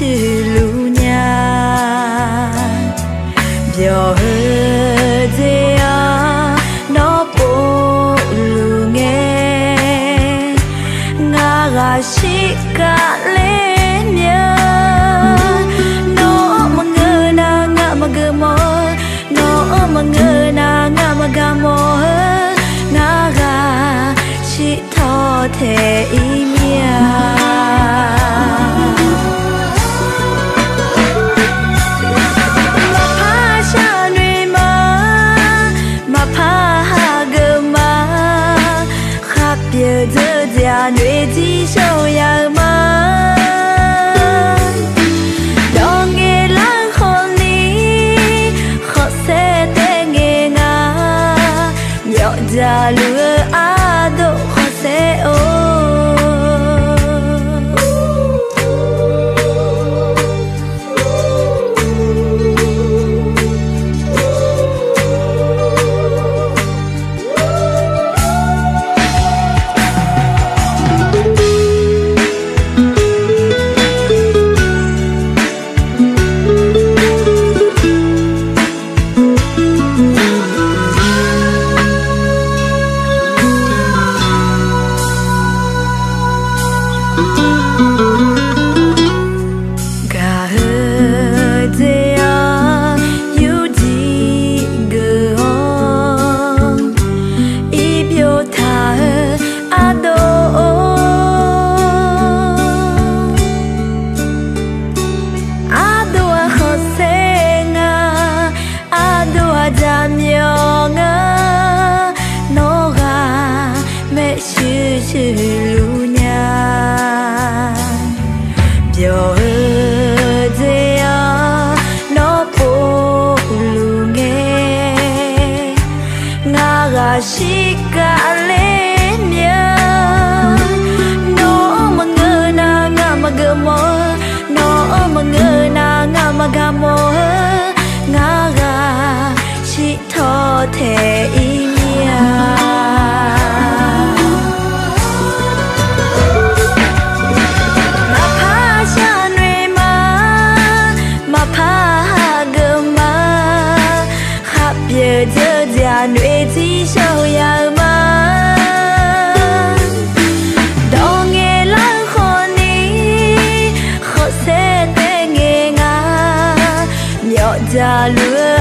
chữ lu nhà giờ hơi dễ nó bộ lu nghe ngã gà chỉ cả lên nhớ nó mà ngơ na ngã mà gơ mơ nó mà ngơ na ngã mà gà mơ ngã gà chỉ thọ thể im giờ già nuôi chỉ sâu ya mà đó nghe lắng hồn ní khó sẽ té nghe ngã nhỏ già lừa á độ khó sẽ ô chữ lu nhà giờ dễ nó bộ lu nghe ngã gà chỉ cả lên nhớ nó mà ngơ na ngã mà gơ mơ nó mà ngơ na ngã mà gà mơ ngã gà chỉ thọ thể im giờ già nuôi chỉ sâu ya mà đó nghe lắng hồn ní khó sẽ té nghe ngã nhỏ già lừa